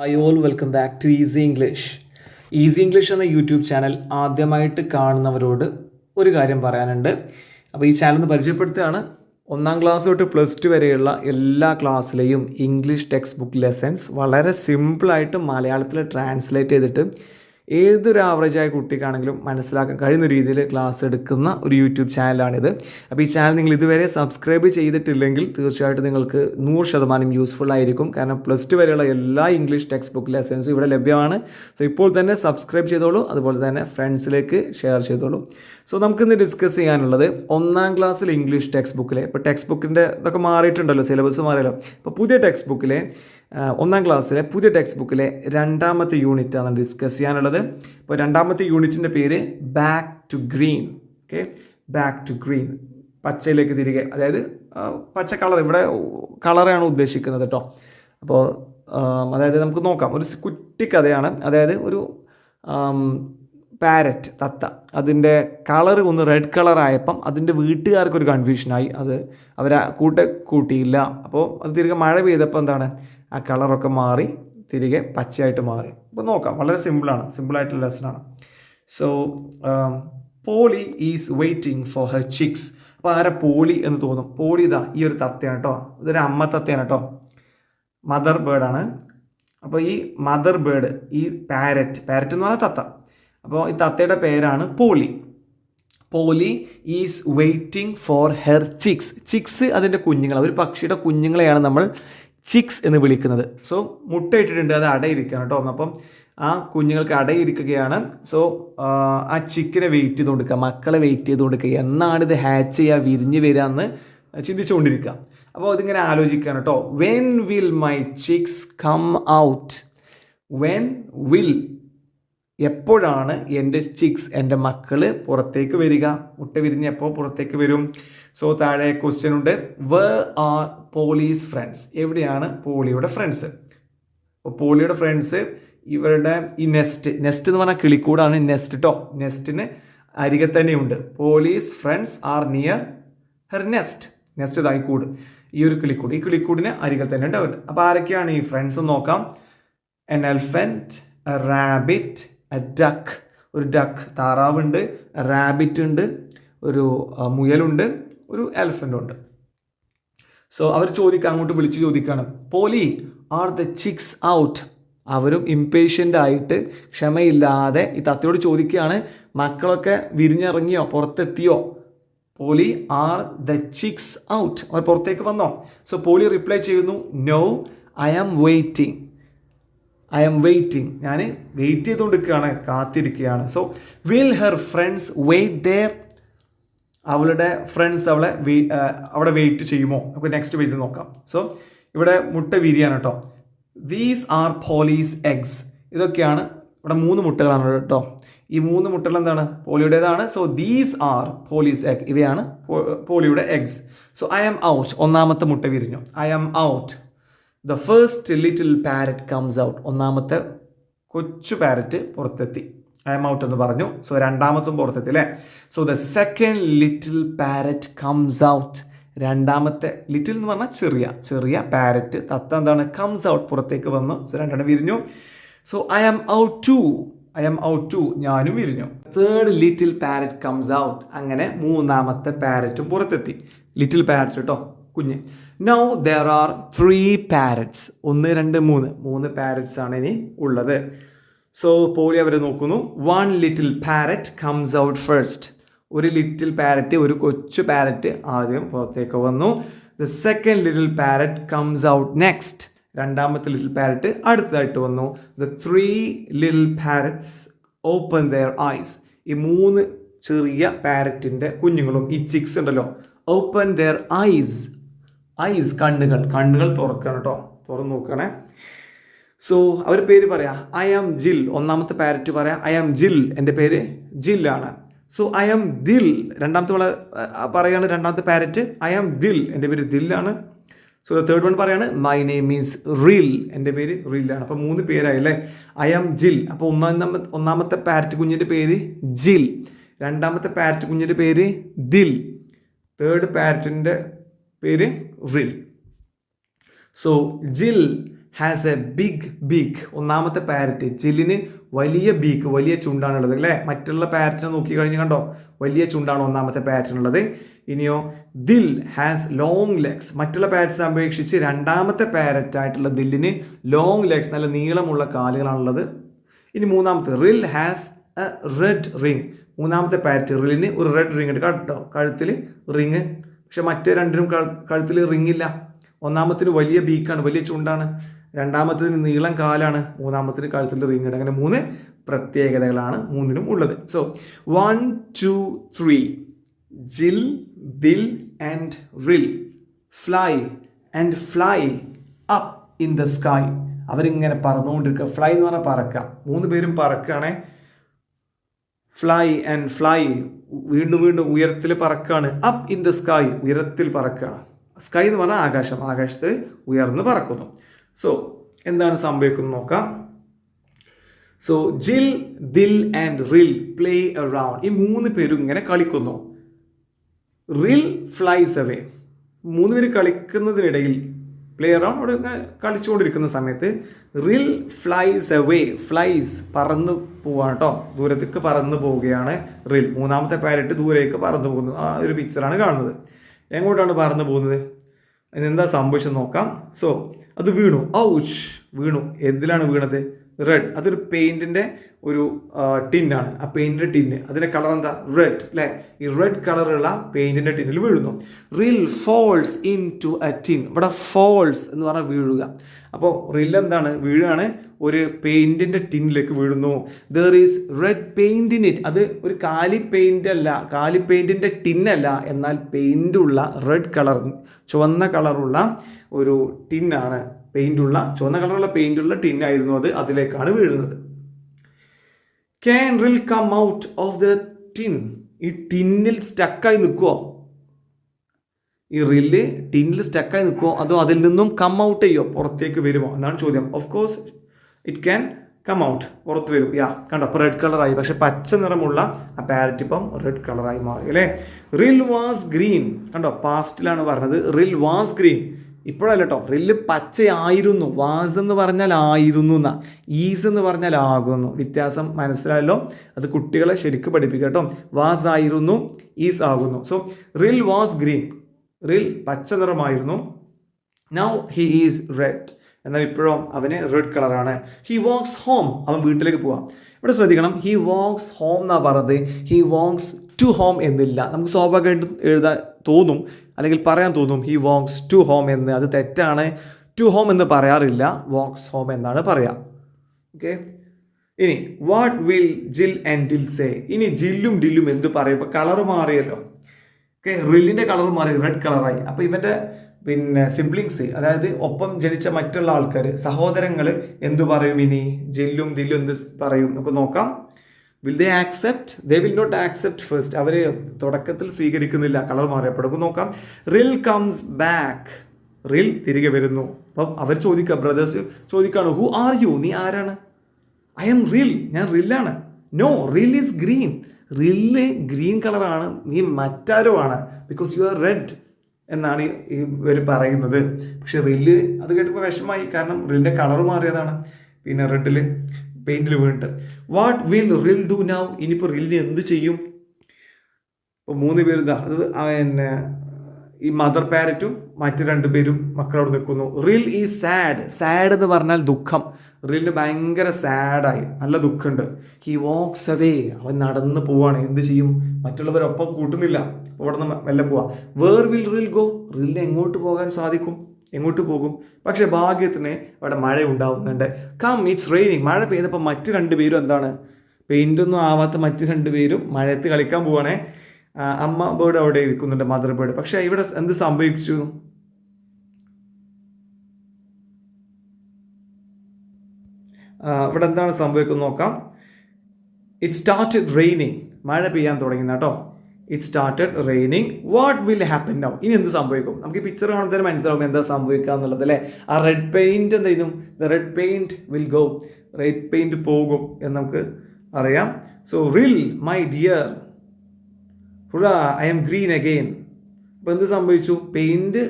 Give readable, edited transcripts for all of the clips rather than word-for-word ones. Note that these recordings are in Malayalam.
Hi all welcome back to easy English. Easy English എന്ന യൂട്യൂബ് ചാനൽ ആദ്യമായിട്ട് കാണുന്നവരോട് ഒരു കാര്യം പറയാനുണ്ട്. അപ്പോൾ ഈ ചാനൽ ഒന്ന് പരിചയപ്പെടുത്തുകയാണ്. 1ാം ക്ലാസ് തൊട്ട് +2 വരെയുള്ള എല്ലാ ക്ലാസ്സിലെയും ഇംഗ്ലീഷ് ടെക്സ്റ്റ് ബുക്ക് ലെസൺസ് വളരെ സിമ്പിളായിട്ട് മലയാളത്തിൽ ട്രാൻസ്ലേറ്റ് ചെയ്തിട്ട് ഏതൊരു ആവറേജായ കുട്ടിക്കാണെങ്കിലും മനസ്സിലാക്കാൻ കഴിയുന്ന രീതിയിൽ ക്ലാസ് എടുക്കുന്ന ഒരു യൂട്യൂബ് ചാനലാണിത്. അപ്പോൾ ഈ ചാനൽ നിങ്ങൾ ഇതുവരെ സബ്സ്ക്രൈബ് ചെയ്തിട്ടില്ലെങ്കിൽ തീർച്ചയായിട്ടും നിങ്ങൾക്ക് 100% യൂസ്ഫുൾ ആയിരിക്കും. കാരണം +2 വരെയുള്ള എല്ലാ ഇംഗ്ലീഷ് ടെക്സ്റ്റ് ബുക്ക് ലെസൺസും ഇവിടെ ലഭ്യമാണ്. സോ ഇപ്പോൾ തന്നെ സബ്സ്ക്രൈബ് ചെയ്തോളൂ, അതുപോലെ തന്നെ ഫ്രണ്ട്സിലേക്ക് ഷെയർ ചെയ്തോളൂ. സോ നമുക്കിന്ന് ഡിസ്കസ് ചെയ്യാനുള്ളത് 1ാം ക്ലാസ്സിൽ ഇംഗ്ലീഷ് ടെക്സ്റ്റ് ബുക്കിലെ, ഇപ്പോൾ ടെക്സ്റ്റ് ബുക്കിൻ്റെ ഇതൊക്കെ മാറിയിട്ടുണ്ടല്ലോ, സിലബസ് മാറിയല്ലോ. അപ്പോൾ പുതിയ ടെക്സ്റ്റ് ബുക്കിലെ 1ാം ക്ലാസ്സിലെ പുതിയ ടെക്സ്റ്റ് ബുക്കിലെ 2ാമത്തെ യൂണിറ്റാണ് ഡിസ്കസ് ചെയ്യാനുള്ളത്. ഇപ്പോൾ 2ാമത്തെ യൂണിറ്റിൻ്റെ പേര് back to green. Okay, back to green, പച്ചയിലേക്ക് തിരികെ, അതായത് പച്ച കളർ, ഇവിടെ കളറാണ് ഉദ്ദേശിക്കുന്നത് കേട്ടോ. അപ്പോൾ അതായത് നമുക്ക് നോക്കാം, ഒരു കുട്ടി കഥയാണ്. അതായത് ഒരു പാരറ്റ്, തത്ത, അതിൻ്റെ കളർ ഒന്ന് റെഡ് കളറായപ്പം അതിൻ്റെ വീട്ടുകാർക്കൊരു കൺഫ്യൂഷനായി. അത് അവരെ കൂട്ടിയില്ല. അപ്പോൾ അത് തിരികെ മഴ പെയ്തപ്പോൾ എന്താണ്, ആ കളറൊക്കെ മാറി തിരികെ പച്ചയായിട്ട് മാറി. അപ്പോൾ നോക്കാം, വളരെ സിമ്പിളായിട്ടുള്ള ലെസണാണ്. So Polly is waiting for her chicks. അപ്പോൾ ആരാ പോളി എന്ന് തോന്നും. പോളി ഇതാ ഈ ഒരു തത്തയാണ് കേട്ടോ, ഇതൊരു അമ്മ തത്തയാണ് കേട്ടോ, മദർ ബേർഡാണ്. അപ്പോൾ ഈ മദർ ബേർഡ്, ഈ പാരറ്റ് എന്ന് പറഞ്ഞാൽ തത്ത, അപ്പോൾ ഈ തത്തയുടെ പേരാണ് Polly. Polly is waiting for her chicks. Chicks അതിൻ്റെ കുഞ്ഞുങ്ങൾ, ഒരു പക്ഷിയുടെ കുഞ്ഞുങ്ങളെയാണ് നമ്മൾ ചിക്സ് എന്ന് വിളിക്കുന്നത്. സോ മുട്ടയിട്ടിട്ടുണ്ട്, അത് അടയിരിക്കുകയാണ് കേട്ടോ. അപ്പം ആ കുഞ്ഞുങ്ങൾക്ക് അടയിരിക്കുകയാണ്. സോ ആ ചിക്കനെ വെയിറ്റ് ചെയ്തുകൊണ്ടിരിക്കുക, മക്കളെ വെയിറ്റ് ചെയ്തുകൊണ്ടിരിക്കുക, എന്നാണ് ഇത് ഹാച്ച് ചെയ്യുക, വിരിഞ്ഞ് വരിക എന്ന് ചിന്തിച്ചുകൊണ്ടിരിക്കുക. അപ്പോൾ അതിങ്ങനെ ആലോചിക്കുകയാണ് കേട്ടോ. When will my chicks come out? When will, എപ്പോഴാണ് എൻ്റെ ചിക്സ്, എൻ്റെ മക്കൾ പുറത്തേക്ക് വരിക? മുട്ട വിരിഞ്ഞ് എപ്പോൾ പുറത്തേക്ക് വരും? സോ താഴെ ക്വസ്റ്റ്യൻ ഉണ്ട്, വേർ ആർ പോളീസ് ഫ്രണ്ട്സ്? എവിടെയാണ് പോളിയുടെ ഫ്രണ്ട്സ്? അപ്പോൾ പോളിയുടെ ഫ്രണ്ട്സ് ഇവരുടെ ഈ നെസ്റ്റ് എന്ന് പറഞ്ഞാൽ കിളിക്കൂടാണ് നെസ്റ്റ് കേട്ടോ. നെസ്റ്റിന് അരികെ തന്നെയുണ്ട്. Polly's friends are near her nest. Nest ഇതായി കൂട്, ഈ ഒരു കിളിക്കൂട്, ഈ കിളിക്കൂടിന് അരികെ തന്നെ ഉണ്ട്. അപ്പോൾ ആരൊക്കെയാണ് ഈ ഫ്രണ്ട്സ് നോക്കാം. An elephant, a rabbit, a duck, ഒരു ഡക്ക് താറാവുണ്ട്, റാബിറ്റ് ഉണ്ട്, ഒരു മുയലുണ്ട്, ഒരു എലിഫൻ്റ് ഉണ്ട്. സോ അവർ അങ്ങോട്ട് വിളിച്ച് ചോദിക്കുകയാണ്, Polly are the chicks out? അവരും ഇംപേഷ്യൻ്റ് ആയിട്ട്, ക്ഷമയില്ലാതെ ഈ തത്തയോട് ചോദിക്കുകയാണ്, മക്കളൊക്കെ വിരിഞ്ഞിറങ്ങിയോ, പുറത്തെത്തിയോ? Polly are the chicks out? അവർ പുറത്തേക്ക് വന്നോ? സോ പോലി റിപ്ലൈ ചെയ്യുന്നു, നോ, ഐ ആം വെയിറ്റിംഗ്. ഞാൻ വെയിറ്റ് ചെയ്തുകൊണ്ടിരിക്കുകയാണ്, കാത്തിരിക്കുകയാണ്. So will her friends wait there? അവളുടെ ഫ്രണ്ട്സ് അവിടെ വെയിറ്റ് ചെയ്യുമോ? നമുക്ക് നെക്സ്റ്റ് പേജിൽ നോക്കാം. സോ ഇവിടെ മുട്ട വിരിയാണ് കേട്ടോ. These are Polly's eggs. ഇതൊക്കെയാണ്, ഇവിടെ 3 മുട്ടകളാണ് കേട്ടോ. ഈ 3 മുട്ടകൾ എന്താണ്, പോളിയുടേതാണ്. So these are Polly's egg, ഇവയാണ് പോളിയുടെ eggs. So I am out, 1ാമത്തെ മുട്ട വിരിഞ്ഞു. I am out. The first little parrot comes out. 1ാമത്തെ കൊച്ചു പാരറ്റ് പുറത്തെത്തി. ഐ എം ഔട്ട് എന്ന് പറഞ്ഞു. സോ 2ാമത്തും പുറത്തെത്തി അല്ലേ. So the second little parrot comes out. 2ാമത്തെ ലിറ്റിൽ എന്ന് പറഞ്ഞാൽ ചെറിയ പാരറ്റ്, തത്ത എന്താണ്, കംസ് ഔട്ട്, പുറത്തേക്ക് വന്നു. സോ 2 വിരിഞ്ഞു. So I am out too, ഞാനും വിരിഞ്ഞു. Third little parrot comes out. അങ്ങനെ 3ാമത്തെ പാരറ്റും പുറത്തെത്തി. ലിറ്റിൽ പാരറ്റ് കേട്ടോ, കുഞ്ഞ്. Now there are 3 parrots. 1, 2, 3 parrots ആണ് ഇനി ഉള്ളത്. സോ പോളി അവരെ നോക്കുന്നു. 1 little parrot comes out first. ഒരു ലിറ്റിൽ പാരറ്റ്, ഒരു കൊച്ചു പാരറ്റ് ആദ്യം പുറത്തേക്ക് വന്നു. The second little parrot comes out next. 2ാമത്തെ ലിറ്റിൽ പാരറ്റ് അടുത്തതായിട്ട് വന്നു. The 3 little parrots open their eyes. ഈ 3 ചെറിയ പാരറ്റിൻ്റെ കുഞ്ഞുങ്ങളും, ഈ ചിക്സ് ഉണ്ടല്ലോ, ഓപ്പൺ ദെയർ ഐസ്. കണ്ണുകൾ തുറക്കണം കേട്ടോ, തുറന്നു നോക്കണേ. സോ അവർ പേര് പറയാം. I am Jal. 1ാമത്തെ പാരറ്റ് പറയാം, ഐ ആം ജിൽ, എൻ്റെ പേര് ജില്ലാണ്. സോ ഐ ആം ദിൽ. 2ാമത്തെ പറയാണ്, 2ാമത്തെ പാരറ്റ്, ഐ ആം ദിൽ, എൻ്റെ പേര് ദില്ലാണ്. സോ തേർഡ് വൺ പറയാണ്, മൈ നെയിം ഈസ് റിൽ, എൻ്റെ പേര് റില്ലാണ്. അപ്പോൾ 3 പേരായില്ലേ. ഐ ആം ജിൽ. അപ്പോൾ 1ാമത്തെ പാരറ്റ് കുഞ്ഞിൻ്റെ പേര് ജിൽ, 2ാമത്തെ പാരറ്റ് കുഞ്ഞിൻ്റെ പേര് ദിൽ, തേർഡ് പാരറ്റിൻ്റെ പേര് Rill. So Jill has a big beak. ഒന്നാമത്തെ പാരറ്റ്, ജില്ലിന് വലിയ ബീക്ക്, വലിയ ചുണ്ടാണുള്ളത് അല്ലേ. മറ്റുള്ള പാരറ്റിനെ നോക്കി കഴിഞ്ഞ് കണ്ടോ, വലിയ ചുണ്ടാണ് ഒന്നാമത്തെ പാരറ്റിനുള്ളത്. ഇനിയോ ദിൽ ഹാസ് ലോങ് ലെഗ്സ്. മറ്റുള്ള പാരറ്റ്സ് അപേക്ഷിച്ച് രണ്ടാമത്തെ പാരറ്റ് ആയിട്ടുള്ള ദില്ലിന് ലോങ് ലെഗ്സ്, നല്ല നീളമുള്ള കാലുകളാണുള്ളത്. ഇനി മൂന്നാമത്തെ റിൽ ഹാസ് എ റെഡ് റിങ്. മൂന്നാമത്തെ പാരറ്റ് റിലിന് ഒരു റെഡ് റിങ് ഉണ്ട് കേട്ടോ, കഴുത്തിൽ റിങ്. പക്ഷെ മറ്റേ രണ്ടിനും കഴുത്തിൽ റിങ് ഇല്ല. ഒന്നാമത്തിന് വലിയ ബീക്കാണ്, വലിയ ചുണ്ടാണ്. രണ്ടാമത്തതിന് നീളം കാലാണ്. മൂന്നാമത്തിന് കഴുത്തിൽ റിങ് ഉണ്ട്. അങ്ങനെ 3 പ്രത്യേകതകളാണ് മൂന്നിനും ഉള്ളത്. സോ 1, 2, 3 ജിൽ, ദിൽ ആൻഡ് റിൽ fly and fly up in the sky. അവരിങ്ങനെ പറന്നുകൊണ്ടിരിക്കുക. ഫ്ലൈ എന്ന് പറഞ്ഞാൽ പറക്കുക. 3 പേരും പറക്കുകയാണേ. ഫ്ലൈ ആൻഡ് ഫ്ലൈ, വീണ്ടും വീണ്ടും ഉയരത്തിൽ പറക്കുകയാണ്. അപ്പ് ഇൻ ദ സ്കൈ, ഉയരത്തിൽ പറക്കുകയാണ്. സ്കൈ എന്ന് പറഞ്ഞാൽ ആകാശം, ആകാശത്തിൽ ഉയർന്ന് പറക്കുന്നു. സോ എന്താണ് സംഭവിക്കുന്നത് നോക്കാം. സോ ജിൽ, ദിൽ ആൻഡ് റിൽ പ്ലേ അറൗണ്ട്. ഈ 3 പേരും ഇങ്ങനെ കളിക്കുന്നു. റിൽ ഫ്ലൈസ് അവേ. 3 പേര് കളിക്കുന്നതിനിടയിൽ, പ്ലേ അറൗണ്ട്, അവിടെ ഇങ്ങനെ കളിച്ചുകൊണ്ടിരിക്കുന്ന സമയത്ത് റിൽ ഫ്ലൈസ് അവേ. ഫ്ലൈസ് പറന്ന് പോവാണ് കേട്ടോ, ദൂരത്തേക്ക് പറന്ന് പോവുകയാണ് റിൽ. മൂന്നാമത്തെ പാരറ്റ് ദൂരേക്ക് പറന്ന് പോകുന്നു. ആ ഒരു പിക്ചറാണ് കാണുന്നത്. എങ്ങോട്ടാണ് പറന്ന് പോകുന്നത്, അതിനെന്താ സംഭവിച്ചത് നോക്കാം. സോ അത് വീണു. ഔച്ച്, വീണു. എന്തിലാണ് വീണത്? റെഡ്. അതൊരു പെയിൻറ്റിൻ്റെ ഒരു ടിന്നാണ്. ആ പെയിൻറ്റിൻ്റെ ടിന്ന്, അതിൻ്റെ കളർ എന്താ? റെഡ് അല്ലേ. ഈ റെഡ് കളറുള്ള പെയിൻറ്റിൻ്റെ ടിന്നിൽ വീഴുന്നു. Rill falls into a tin. ഇവിടെ ഫോൾസ് എന്ന് പറഞ്ഞാൽ വീഴുക. അപ്പോൾ റിൽ എന്താണ്? വീഴാണ്, ഒരു പെയിൻറ്റിൻ്റെ ടിന്നിലേക്ക് വീഴുന്നു. There is red paint in it. അത് ഒരു കാലി പെയിൻ്റ് അല്ല, കാലി പെയിൻറ്റിൻ്റെ ടിന്നല്ല, എന്നാൽ പെയിൻ്റുള്ള റെഡ് കളർ, ചുവന്ന കളറുള്ള ഒരു ടിന്നാണ്. പെയിൻ്റുള്ള, ചുവന്ന കളറുള്ള പെയിൻ്റുള്ള ടിന്നായിരുന്നു അത്. അതിലേക്കാണ് വീഴുന്നത്. Can Rill come out of the tin. ഈ ടിന്നിൽ സ്റ്റക്കായി നിൽക്കുമോ? ഈ റില്ല് ടിന്നിൽ സ്റ്റക്കായി നിൽക്കുമോ, അതോ അതിൽ നിന്നും കം ഔട്ട് ചെയ്യോ, പുറത്തേക്ക് വരുമോ എന്നാണ് ചോദ്യം. Of course it can come out, പുറത്ത് വരും. കണ്ടോ, അപ്പോൾ റെഡ് കളറായി. പക്ഷെ പച്ച നിറമുള്ള ആ പാരറ്റ് ഇപ്പം റെഡ് കളറായി മാറി അല്ലേ. റിൽ വാസ് ഗ്രീൻ. കണ്ടോ, പാസ്റ്റിലാണ് പറഞ്ഞത്. റിൽ വാസ് ഗ്രീൻ. ഇപ്പോഴല്ല കേട്ടോ, റില്ല് പച്ചയായിരുന്നു. വാസ് എന്ന് പറഞ്ഞാൽ ആയിരുന്നു എന്നാ, ഈസ് എന്ന് പറഞ്ഞാൽ ആകുന്നു. വ്യത്യാസം മനസ്സിലായല്ലോ. അത് കുട്ടികളെ ശരിക്കും പഠിപ്പിക്കുക കേട്ടോ. വാസ് ആയിരുന്നു, ഈസ് ആകുന്നു. സോ റിൽ വാസ് ഗ്രീൻ. റിൽ പച്ച നിറമായിരുന്നു. Now he is red. എന്നാൽ ഇപ്പോഴും അവന് റെഡ് കളറാണ്. He walks home. അവൻ വീട്ടിലേക്ക് പോവാം. ഇവിടെ ശ്രദ്ധിക്കണം, ഹി വാക്സ് ഹോം എന്നാണ് പറഞ്ഞത്. ഹി വാക്സ് ടു ഹോം എന്നില്ല. നമുക്ക് സ്വാഭാവികമായിട്ടും എഴുതാൻ തോന്നും, അല്ലെങ്കിൽ പറയാൻ തോന്നും ഹി വാക്സ് ടു ഹോം എന്ന്. അത് തെറ്റാണ്. ടു ഹോം എന്ന് പറയാറില്ല, വാക്സ് ഹോം എന്നാണ് പറയാം. ഓക്കെ. ഇനി what will Jal and dill say. ഇനി ജില്ലും ഡില്ലും എന്ത് പറയും? ഇപ്പോൾ കളർ മാറിയല്ലോ. ഓക്കെ, റില്ലിൻ്റെ കളർ മാറി, റെഡ് കളറായി. അപ്പോൾ ഇവൻ്റെ സിബ്ലിങ്സ്, അതായത് ഒപ്പം ജനിച്ച മറ്റുള്ള ആൾക്കാർ, സഹോദരങ്ങൾ എന്തു പറയും? ഇനി ജില്ലും ദില്ലും എന്ത് പറയും നമുക്ക് നോക്കാം. Will they accept? They will not accept first. അവർ തുടക്കത്തിൽ സ്വീകരിക്കുന്നില്ല, കളർ മാറിയപ്പോഴേക്കും നോക്കാം. റിൽ കംസ് ബാക്ക്. റിൽ തിരികെ വരുന്നു. അപ്പം അവർ ചോദിക്കുക, ബ്രദേഴ്സ് ചോദിക്കാണ്, ഹു ആർ യു? നീ ആരാണ്? ഐ എം റിൽ. ഞാൻ റില്ലാണ്. നോ, റിൽ ഈസ് ഗ്രീൻ. റില്ല് ഗ്രീൻ കളറാണ്, നീ മറ്റാരോ ആണ്. ബിക്കോസ് യു ആർ റെഡ് എന്നാണ് ഇവർ പറയുന്നത്. പക്ഷെ റില്ല് അത് കേട്ടപ്പോൾ വിഷമായി, കാരണം റില്ലിൻ്റെ കളർ മാറിയതാണ്. പിന്നെ റെഡിൽ പെയിൻറ്റിൽ വീണിട്ട്. വാട്ട് വിൽ റിൽ ഡു നൗ? ഇനിയിപ്പോൾ റില്ല് എന്ത് ചെയ്യും? ഇപ്പോൾ 3 പേര് ഇതാ, അത് പിന്നെ ഈ മദർ പാരറ്റും മറ്റു 2 പേരും മക്കളോട് നിൽക്കുന്നു. റിൽ ഈസ് സാഡ്. സാഡ് എന്ന് പറഞ്ഞാൽ ദുഃഖം. റില്ലിന് ഭയങ്കര സാഡായി, നല്ല ദുഃഖമുണ്ട്. He wax away. അവൻ നടന്ന് പോവാണ്. എന്ത് ചെയ്യും? മറ്റുള്ളവരൊപ്പം കൂട്ടുന്നില്ല. അവിടെ നിന്ന് മെല്ലെ പോവാ. വേർ വിൽ റിൽ ഗോ? റില്ലിന് എങ്ങോട്ട് പോകാൻ സാധിക്കും? എങ്ങോട്ട് പോകും? പക്ഷെ ഭാഗ്യത്തിന് അവിടെ മഴ ഉണ്ടാവുന്നുണ്ട്. Come, it's raining. മഴ പെയ്തപ്പോൾ മറ്റു 2 പേരും എന്താണ്, പെയിൻ്റൊന്നും ആവാത്ത മറ്റു 2 പേരും മഴയത്ത് കളിക്കാൻ പോവാണേ. അമ്മ ബേർഡ് അവിടെ ഇരിക്കുന്നുണ്ട്, മദർ ബേർഡ്. പക്ഷെ ഇവിടെ എന്ത് സംഭവിച്ചു? ഇവിടെ എന്താണ് സംഭവിക്കുന്നത് നോക്കാം. It started raining. മഴ പെയ്യാൻ തുടങ്ങി കേട്ടോ. It started raining. What will happen now? ഇനി എന്ത് സംഭവിക്കും? നമുക്ക് ഈ പിക്ചർ കാണുന്നതിന് മനസ്സിലാവും എന്താ സംഭവിക്കുക എന്നുള്ളത് അല്ലേ. ആ റെഡ് പെയിൻറ്റ് എന്ത് ചെയ്യും? The red paint will go. Red paint പോകും എന്ന് നമുക്ക് അറിയാം. So Rill my dear, hurrah, I'm green again. അപ്പോൾ എന്ത് സംഭവിച്ചു? പെയിൻറ്റ്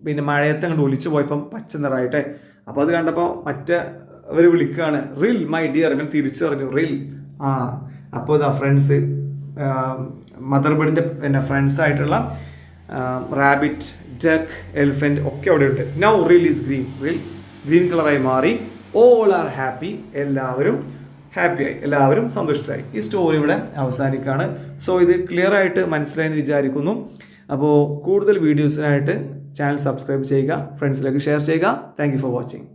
പിന്നെ മഴയത്ത് അങ്ങോട്ട് ഒലിച്ചു പോയപ്പം പച്ച നിറമായിട്ടെ. അപ്പോൾ അത് കണ്ടപ്പോൾ മറ്റവർ വിളിക്കുകയാണ് റിൽ മൈ ഡിയർ, ഇവൻ തിരിച്ചു പറഞ്ഞു റിൽ. അപ്പോൾ ഇതാ ഫ്രണ്ട്സ്, മദർ ബേർഡിൻ്റെ പിന്നെ ഫ്രണ്ട്സായിട്ടുള്ള റാബിറ്റ്, ഡക്ക്, എലിഫൻറ്റ് ഒക്കെ അവിടെ ഉണ്ട്. നൗ റിൽ ഈസ് ഗ്രീൻ, റിൽ ഗ്രീൻ കളറായി മാറി. ഓൾ ആർ ഹാപ്പി, എല്ലാവരും ഹാപ്പിയായി, എല്ലാവരും സന്തുഷ്ടരായി. ഈ സ്റ്റോറി ഇവിടെ അവസാനിക്കുകയാണ്. സോ ഇത് ക്ലിയർ ആയിട്ട് മനസ്സിലായെന്ന് വിചാരിക്കുന്നു. അപ്പോൾ കൂടുതൽ വീഡിയോസിനായിട്ട് ചാനൽ സബ്സ്ക്രൈബ് ചെയ്യുക, ഫ്രണ്ട്സിലേക്ക് ഷെയർ ചെയ്യുക. Thank you for watching.